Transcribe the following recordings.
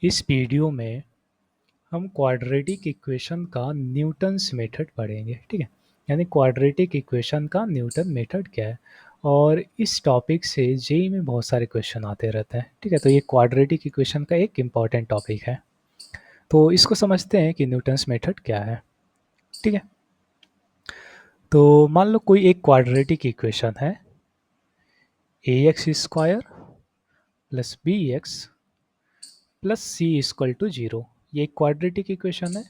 इस वीडियो में हम क्वाड्रेटिक इक्वेशन का न्यूटन्स मेथड पढ़ेंगे। ठीक है, यानी क्वाड्रेटिक इक्वेशन का न्यूटन मेथड क्या है। और इस टॉपिक से जेईई में बहुत सारे क्वेश्चन आते रहते हैं। ठीक है, तो ये क्वाड्रेटिक इक्वेशन का एक इम्पॉर्टेंट टॉपिक है। तो इसको समझते हैं कि न्यूटन्स मेथड क्या है। ठीक है, तो मान लो कोई एक क्वाड्रेटिक इक्वेशन है A X square plus B x plus C equal to zero. ये एक क्वाड्रेटिक इक्वेशन है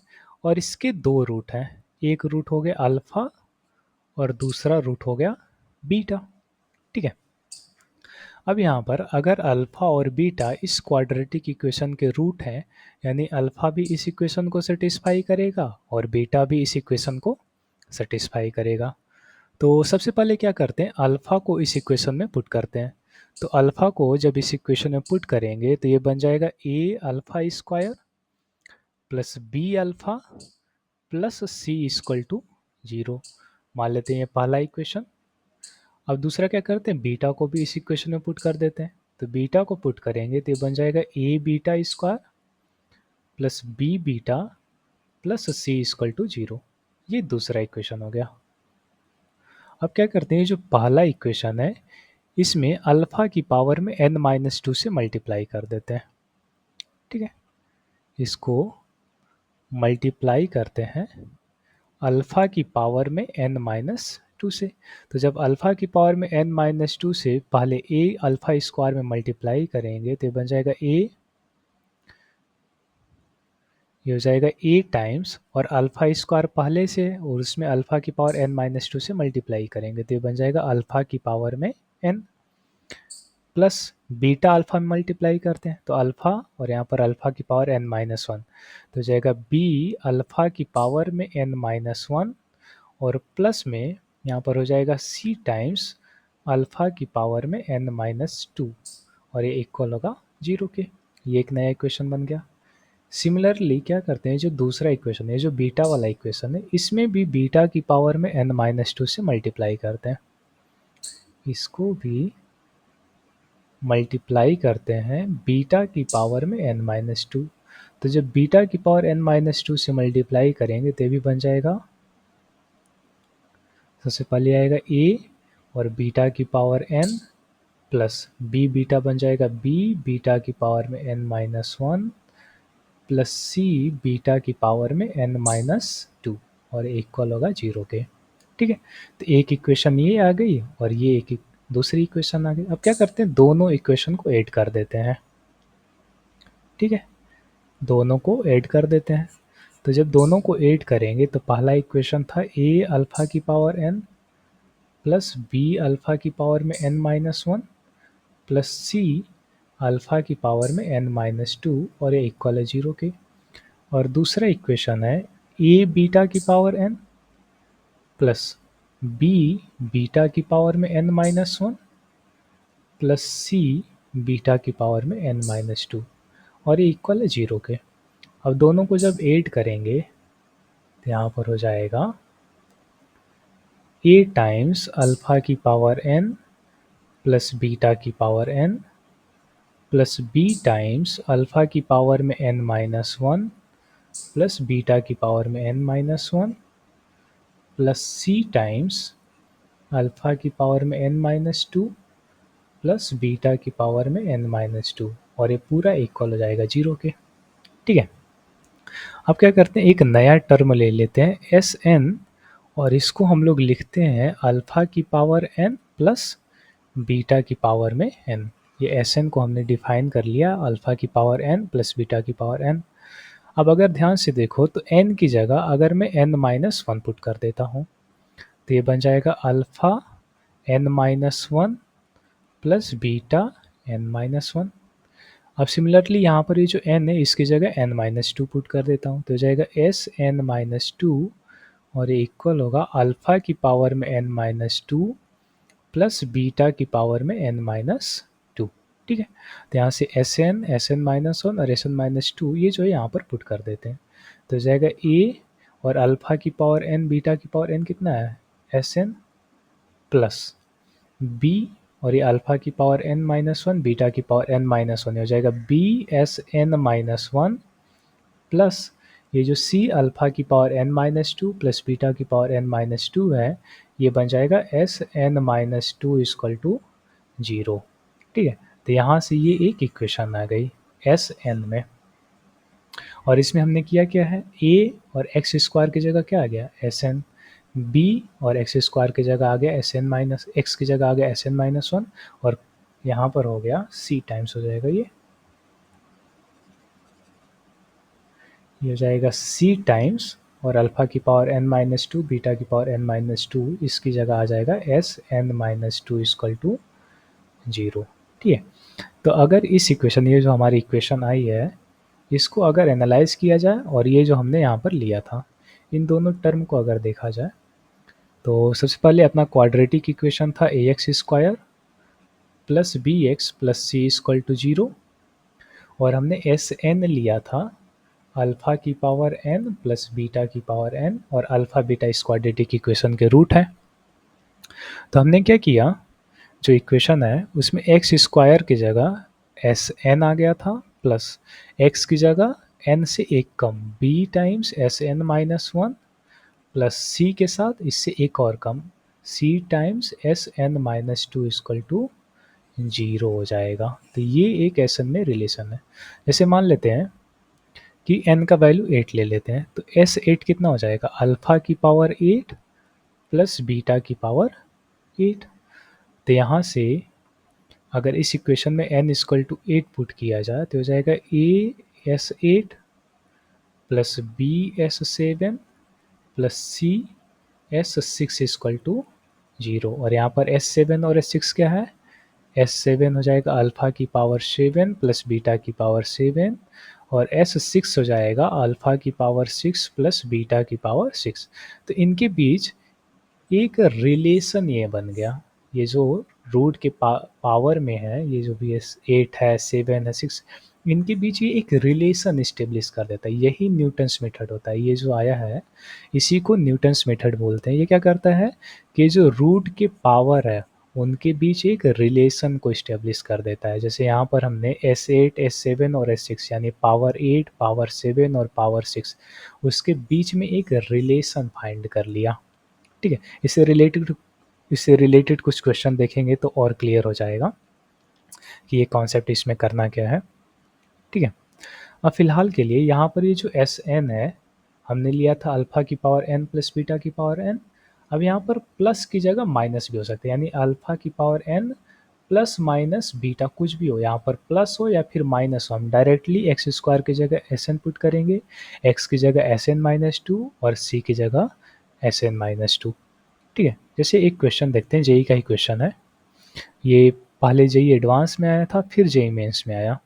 और इसके दो रूट हैं। एक रूट हो गया अल्फ़ा और दूसरा रूट हो गया बीटा। ठीक है, अब यहाँ पर अगर अल्फ़ा और बीटा इस क्वाड्रेटिक इक्वेशन के रूट हैं, यानी अल्फ़ा भी इस इक्वेशन को सेटिस्फाई करेगा और बीटा भी इस इक्वेशन को सेटिस्फाई करेगा। तो सबसे पहले क्या करते हैं, अल्फ़ा को इस इक्वेशन में पुट करते हैं। तो अल्फ़ा को जब इस इक्वेशन में पुट करेंगे तो ये बन जाएगा A alpha square plus B alpha plus C equal to zero. मान लेते हैं ये पहला इक्वेशन। अब दूसरा क्या करते हैं, बीटा को भी इस इक्वेशन में पुट कर देते हैं। तो बीटा को पुट करेंगे तो ये बन जाएगा A beta square plus B beta plus C equal to zero. ये दूसरा इक्वेशन हो गया। अब क्या करते हैं, जो पहला इक्वेशन है इसमें अल्फ़ा की पावर में n-2 से मल्टीप्लाई कर देते हैं। ठीक है, इसको मल्टीप्लाई करते हैं अल्फ़ा की पावर में n-2 से। तो जब अल्फ़ा की पावर में n-2 से पहले a अल्फ़ा स्क्वायर में मल्टीप्लाई करेंगे तो ये बन जाएगा a, ये हो जाएगा a टाइम्स और अल्फ़ा स्क्वायर पहले से और उसमें अल्फ़ा की पावर n-2 से मल्टीप्लाई करेंगे तो ये बन जाएगा अल्फ़ा की पावर में n प्लस बीटा अल्फ़ा में मल्टीप्लाई करते हैं तो अल्फ़ा और यहाँ पर अल्फ़ा की पावर n-1 तो हो जाएगा b अल्फ़ा की पावर में n-1 और प्लस में यहाँ पर हो जाएगा c टाइम्स अल्फ़ा की पावर में n-2 और ये इक्वल होगा जीरो के। ये एक नया इक्वेशन बन गया। सिमिलरली क्या करते हैं, जो दूसरा इक्वेशन है, जो बीटा वाला इक्वेशन है, इसमें भी बीटा की पावर में n-2 से मल्टीप्लाई करते हैं। इसको भी मल्टीप्लाई करते हैं बीटा की पावर में n-2। तो जब बीटा की पावर n-2 से मल्टीप्लाई करेंगे तो भी बन जाएगा, सबसे पहले आएगा a और बीटा की power n plus b beta बन जाएगा b बीटा की पावर में n-1 प्लस c बीटा की पावर में n-2 और इक्वल होगा जीरो के। ठीक है, तो एक इक्वेशन ये आ गई और ये एक दूसरी इक्वेशन आ गई। अब क्या करते हैं, दोनों इक्वेशन को ऐड कर देते हैं। ठीक है, दोनों को ऐड कर देते हैं। तो जब दोनों को ऐड करेंगे तो पहला इक्वेशन था a अल्फ़ा की power n plus b alpha की पावर में n-1 प्लस c अल्फ़ा की पावर में n-2 और ये इक्वल है जीरो के। और दूसरा इक्वेशन है a बीटा की power n plus b beta की पावर में n-1 प्लस c बीटा की पावर में n-2 और ये इक्वल है जीरो के। अब दोनों को जब ऐड करेंगे तो यहाँ पर हो जाएगा a टाइम्स अल्फ़ा की पावर n प्लस बीटा की power n plus b times alpha की पावर में n-1 प्लस बीटा की पावर में n-1 plus c times alpha की पावर में n-2 प्लस बीटा की पावर में n-2 और ये पूरा इक्वल हो जाएगा जीरो के। ठीक है, अब क्या करते हैं, एक नया टर्म ले लेते हैं एस एन और इसको हम लोग लिखते हैं अल्फ़ा की पावर n प्लस बीटा की पावर में n। ये एस एन को हमने डिफाइन कर लिया, अल्फ़ा की पावर n प्लस बीटा की पावर n। अब अगर ध्यान से देखो तो n की जगह अगर मैं n-1 पुट कर देता हूँ तो ये बन जाएगा alpha n-1 plus beta n-1। अब सिमिलरली यहाँ पर ये जो n है इसकी जगह n-2 पुट कर देता हूँ तो हो जाएगा एस n-2 और ये इक्वल होगा अल्फ़ा की पावर में n-2 प्लस बीटा की पावर में n-2। ठीक है, तो यहाँ से Sn, Sn-1 और Sn-2 ये जो है यहाँ पर पुट कर देते हैं तो हो जाएगा a और अल्फ़ा की पावर n बीटा की पावर n कितना है Sn प्लस b और ये अल्फ़ा की पावर n-1 बीटा की पावर n-1 हो जाएगा bsn-1 प्लस ये जो c अल्फ़ा की पावर n-2 प्लस बीटा की पावर n-2 है, ये बन जाएगा sn-2 इक्वल टू 0। ठीक है, तो यहाँ से ये एक इक्वेशन आ गई Sn में। और इसमें हमने किया क्या है, a और एक्स स्क्वायर की जगह क्या आ गया Sn, b और एक्स स्क्वायर की जगह आ गया Sn माइनस एक्स की जगह आ गया Sn-1 और यहाँ पर हो गया c टाइम्स हो जाएगा ये हो जाएगा c टाइम्स और अल्फ़ा की पावर n-2 बीटा की पावर n-2 इसकी जगह आ जाएगा Sn-2 इक्वल टू 0। ठीक है, तो अगर इस इक्वेशन, ये जो हमारी इक्वेशन आई है, इसको अगर एनालाइज किया जाए और ये जो हमने यहाँ पर लिया था, इन दोनों टर्म को अगर देखा जाए, तो सबसे पहले अपना क्वाड्रेटिक इक्वेशन था ax square plus B x plus C equal to 0 और हमने Sn लिया था अल्फ़ा की पावर n प्लस बीटा की पावर n और अल्फ़ा बीटा इस क्वाड्रेटिक इक्वेशन के रूट है। तो हमने क्या किया, जो इक्वेशन है उसमें एक्स स्क्वायर की जगह Sn आ गया था प्लस x की जगह n से एक कम b times Sn-1 plus c के साथ इससे एक और कम c times Sn-2 equal to 0 हो जाएगा। तो ये एक Sn में रिलेशन है। जैसे मान लेते हैं कि n का वैल्यू 8 ले लेते हैं, तो S8 कितना हो जाएगा, अल्फ़ा की पावर 8 प्लस बीटा की पावर 8। तो यहाँ से अगर इस इक्वेशन में n इक्वल टू 8 पुट किया जाए तो हो जाएगा a(s8) plus b(s7) plus c(s6) equal to 0 और यहाँ पर S7 और S6 क्या है, S7 हो जाएगा अल्फ़ा की पावर 7 प्लस बीटा की पावर 7 और S6 हो जाएगा अल्फ़ा की पावर 6 प्लस बीटा की पावर 6। तो इनके बीच एक रिलेशन ये बन गया, ये जो रूट के पावर में है, ये जो भी 8 है 7 है 6, इनके बीच ये एक रिलेशन इस्टेब्लिश कर देता है। यही न्यूटन्स मेथड होता है। ये जो आया है इसी को न्यूटन्स मेथड बोलते हैं। ये क्या करता है कि जो रूट के पावर है उनके बीच एक रिलेशन को इस्टेब्लिश कर देता है। जैसे यहाँ पर हमने S8 S7 और S6 यानी पावर 8 पावर 7 और पावर 6 उसके बीच में एक रिलेशन फाइंड कर लिया। ठीक है, इससे रिलेटेड कुछ क्वेश्चन देखेंगे तो और क्लियर हो जाएगा कि ये कॉन्सेप्ट इसमें करना क्या है। ठीक है, अब फिलहाल के लिए यहाँ पर ये जो Sn है हमने लिया था अल्फ़ा की पावर n प्लस बीटा की पावर n। अब यहाँ पर प्लस की जगह माइनस भी हो सकते हैं, यानी अल्फ़ा की power n plus minus beta कुछ भी हो, यहाँ पर प्लस हो या फिर माइनस हो, हम डायरेक्टली एक्स स्क्वायर की जगह Sn पुट करेंगे, x की जगह Sn-2 और c की जगह Sn-2। ठीक है, जैसे एक क्वेश्चन देखते हैं, जेई का ही क्वेश्चन है। ये पहले जेई एडवांस में आया था फिर जेई मेंस में आया।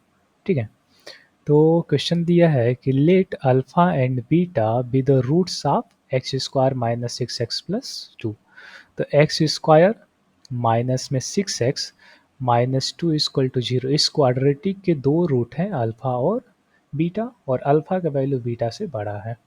ठीक है, तो क्वेश्चन दिया है कि let alpha and beta be the roots of x square minus 6x plus 2। तो एक्स स्क्वायर माइनस में 6x माइनस 2 इक्वल टू 0, इस क्वाड्रेटिक के दो रूट हैं अल्फ़ा और बीटा और अल्फ़ा का वैल्यू बीटा से बड़ा है।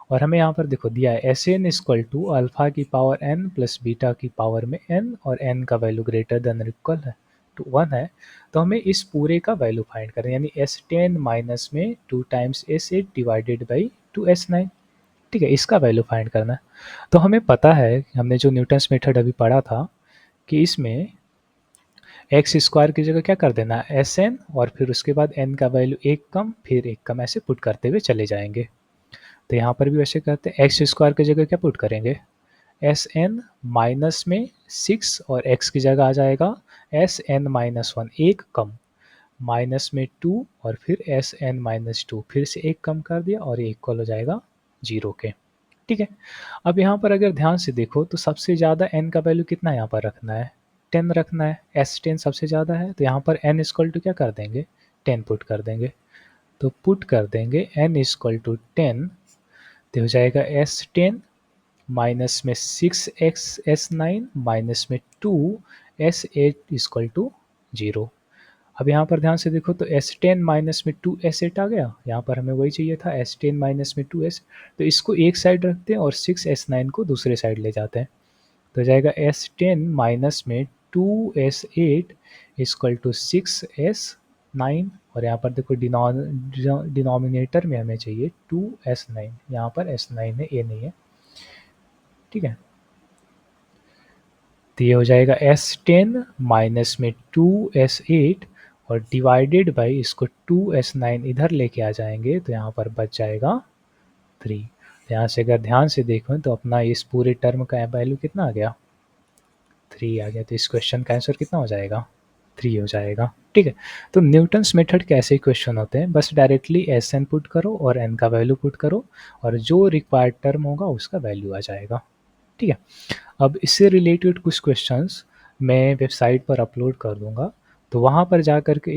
और हमें यहाँ पर देखो दिया है Sn इक्वल टू अल्फ़ा की पावर n प्लस बीटा की पावर में n और n का वैल्यू ग्रेटर देन इक्वल है टू 1 है। तो हमें इस पूरे का वैल्यू फाइंड करें, यानी S10 माइनस में 2 times S8 divided by 2S9। ठीक है, इसका वैल्यू फाइंड करना है। तो हमें पता है, हमने जो न्यूटन्स मेथड अभी पढ़ा था कि इसमें एक्स स्क्वायर की जगह क्या कर देना है Sn और फिर उसके बाद n का वैल्यू एक कम फिर एक कम ऐसे पुट करते हुए चले जाएंगे। तो यहाँ पर भी वैसे करते हैं, एक्स स्क्वायर की जगह क्या पुट करेंगे Sn माइनस में 6 और x की जगह आ जाएगा Sn-1 एक कम माइनस में 2 और फिर Sn-2 फिर से एक कम कर दिया और ये इक्वल हो जाएगा 0 के। ठीक है, अब यहाँ पर अगर ध्यान से देखो तो सबसे ज़्यादा n का वैल्यू कितना यहाँ पर रखना है, 10 रखना है। S10 सबसे ज़्यादा है तो यहाँ पर n इक्वल टू क्या कर देंगे 10 पुट कर देंगे। तो पुट कर देंगे n इक्वल टू 10 तो हो जाएगा S10 माइनस में 6x S9 माइनस में 2 S8 इक्वल टू 0। अब यहाँ पर ध्यान से देखो तो S10 माइनस में 2 S8 आ गया, यहाँ पर हमें वही चाहिए था S10 माइनस में 2 S। तो इसको एक साइड रखते हैं और 6 S9 को दूसरे साइड ले जाते हैं। तो जाएगा S10 माइनस में 2s8 इक्वल टू 6s9, और यहाँ पर देखो डिनोमिनेटर में हमें चाहिए 2s9, यहाँ पर s9 है, a नहीं है, ठीक है। तो ये हो जाएगा s10 माइनस में 2s8 और डिवाइडेड बाई इसको 2s9 इधर लेके आ जाएंगे तो यहाँ पर बच जाएगा 3। यहाँ से अगर ध्यान से देखो तो अपना इस पूरे टर्म का वैल्यू कितना आ गया, 3 आ गया। तो इस क्वेश्चन का आंसर कितना हो जाएगा, 3 हो जाएगा, ठीक है। तो न्यूटन्स मेथड के ऐसे क्वेश्चन होते हैं, बस डायरेक्टली एस एन पुट करो और एन का वैल्यू पुट करो और जो रिक्वायर्ड टर्म होगा उसका वैल्यू आ जाएगा, ठीक है। अब इससे रिलेटेड कुछ क्वेश्चंस मैं वेबसाइट पर अपलोड कर दूंगा, तो वहाँ पर जा कर के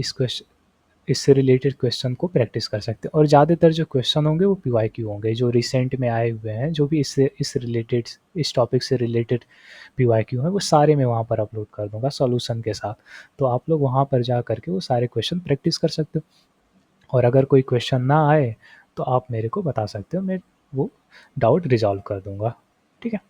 इससे रिलेटेड क्वेश्चन को प्रैक्टिस कर सकते हैं। और ज़्यादातर जो क्वेश्चन होंगे वो पीवाईक्यू होंगे, जो रिसेंट में आए हुए हैं, जो भी इस टॉपिक से रिलेटेड पीवाईक्यू हैं, वो सारे मैं वहाँ पर अपलोड कर दूंगा सॉल्यूशन के साथ। तो आप लोग वहाँ पर जा करके वो सारे क्वेश्चन प्रैक्टिस कर सकते हो, और अगर कोई क्वेश्चन ना आए तो आप मेरे को बता सकते हो, मैं वो डाउट रिजॉल्व कर दूंगा, ठीक है।